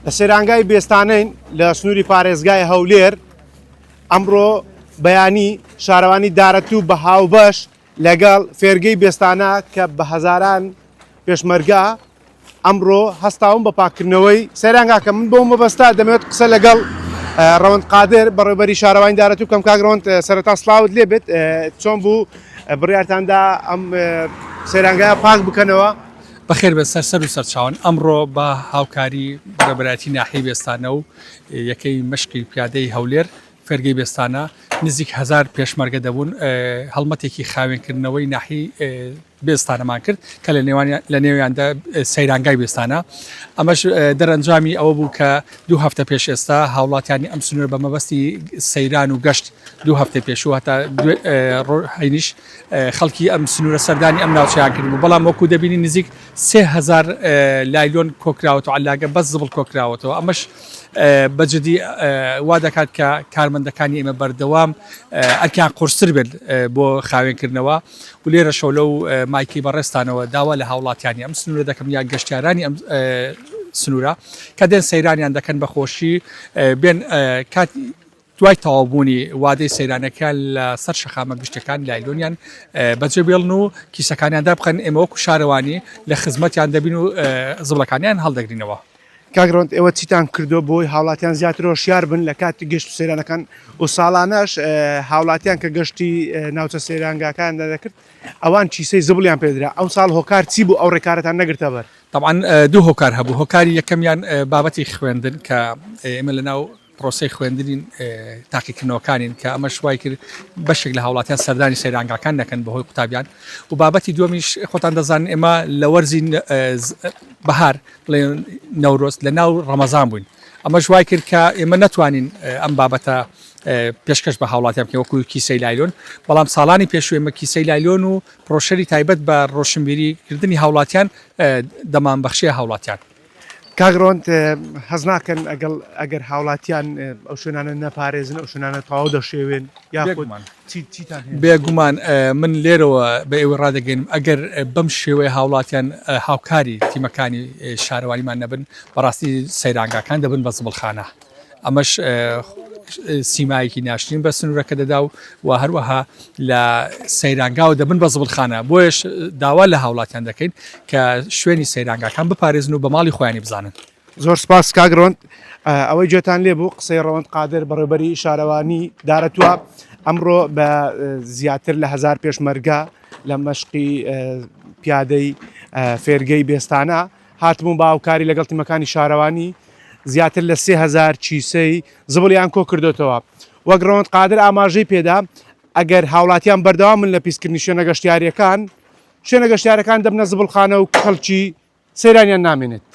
لە سەیرانگای بێستانەین لە سنووری پارێزگای هەولێر ئەمڕۆ بەیانی شارەوانی دارەتوو بە هاوبەش لەگەڵ فێرگەی بێستانە کە بە هەزاران پێشمەرگا ئەمڕۆ هەستاون بە پاکردنەوەی سەیرانگاکە من بۆ مەبەستا دەمەوێت قسە لەگەڵ ڕەوەند قادر بەڕێوەبەری شارەوانی دارەتوو بکەم. کاک ڕەوەند سەرەتا سڵاوت لێ بێت، چۆن بوو بڕیارتاندا ئەم سەیرانگایە پاک بکەنەوە؟ بەخێر بە سەر و سەرچاوان ئەمڕۆ بە هاوکاری بەڕێوەبەرایەتی ناحیەی بێستانە و یەکەی مشکی پیادەی هەولێر فێرگەی بێستانە نزیک 1000 پێشمەرگە دەبوون هەڵمەتێکی خاوێنکردنەوەی ناحی بێستانەمان کرد کە لە نێویاندا سەیرانگای بێستانە. ئەمەش دەرەنجامی ئەوە بوو کە 2 هەفتە پێش ئێستا هاوڵاتیانی ئەم سنوورە بە مەبەستی سەیران و گەشت 2 هەفتە پێشوو هەتا هەینیش خەڵکی ئەم سنوورە سەردانی ئەم ناوچەیان کردبوو، بەڵام وەکو دەبینی نزیک 3000 لایلۆن کۆکراوەوە علاگە بەس زبڵ کۆکراوەتەوە. ئەمەش بەجددی وا دەکات کە کارمەندەکانی ئێمە بەردەوام ئەرکیان قورسر بێت بۆ خاوێنکردنەوە و لێرە شەو لەو مایکی بەڕێستانەوە داوا لە هاوڵاتیانی ئەم سنوورە دەکەم یا گەشتیارانی ئەم سنوورە کە دێن سەیرانیان دەکەن بەخۆشی بێن کات دوای تەواوبوونی وادەی سەیرانەکە لە سەر شەخامە گشتەکان لایلۆنیان بەجێ بێڵن و کیسەکانیاندا بخەن ئێمە وەکو شارەوانی لە خزمەتیان دەبین و زبڵەکانیان هەڵدەگرینەوە. کاک ڕەوەند ئێوە چیتان کردو بۆی هاوڵاتیان زیاتر هۆشیار بن لە کاتی گەشت و سەیرانەکان و ساڵانەش هاوڵاتیان کە گەشتی ناوچە سەیرانگاکان دەکرد ئەوان چیسەی زبڵیان پێدرا، ئەو ساڵ هۆکار چی بوو ئەو ڕێکارەتان نەگرتە بەر؟ طبعاً 2 هۆکار هەبوو. هۆکاری یەکەمیان بابەتی خوێندن کە ئێمە لەناو پرۆسەی خوێندنین تاقیکردنەوەکانین کە ئەمە شوای کرد بەشێک لە هاوڵاتیان سەردانی سەیرانگاکان دەکەن بەهۆی قوتابیان و بابەتی دووەمیش خۆتان دەزانن ئێمە لە وەرزی بەهار بڵێن نەورۆز لە ناو ڕەمەزان بووین. ئەمە شوای کرد کە ئێمە نەتوانین ئەم بابەتە پێشکەش بە هاوڵاتیان بکەین وەکو کیسەی لایلۆن، بەڵام ساڵانی پێشوو ئێمە کیسەی لایلۆن و پرۆژەری تایبەت بە ڕۆشنبیریکردنی هاوڵاتیان دەمانبەخشیە هاوڵاتیان. کاک ڕەوەند حەز ناکەن ئەگەر هاوڵاتیان ئەو شوێنانە نەپارێزن ئەو شوێنانە تەواو دەشێوێن یاخۆمان بێگومان من لێرەوە بە ئێوە ڕادەگەین ئەگەر بەم شێوەیە هاوڵاتیان هاوکاری تیمەکانی شارەوانیمان نەبن بەڕاستی سەیرانگاکان دەبن بە زبڵخانە. ئەمەش سیمایەکی ناشرین بە سنوورەکە دەدا و هەروەها لە سەیرانگاوە دەبن بە زبڵخانە. بۆیش داوا لە هاوڵاتیان دەکەین کە شوێنی سەیرانگاکان بپارێزن و بە ماڵی خۆیانی بزانن. زۆر سپاس کاک ڕەوەند، ئەوەی گوێتان لێ بوو قسەی ڕەوەند قادر بەڕێوەبەری شارەوانی دارەتووە ئەمڕۆ بە زیاتر لە 1000 پێشمەرگە لە مەشقی پیادەی فێرگەی بێستانە هاتبوون بە هاوکاری لەگەڵ تیمەکانی شارەوانی زیاتر لە 3000 چیسەی زبڵیان کۆ کردوتەوە. وەک ڕەوەند قادر ئاماژەی پێدا ئەگەر هاوڵاتیان بەردەوام من لە پیسکردنی شوێنە گەشتیاریەکان دەبنە زبڵخانە و کەڵکی سەیرانیان نامێنێت.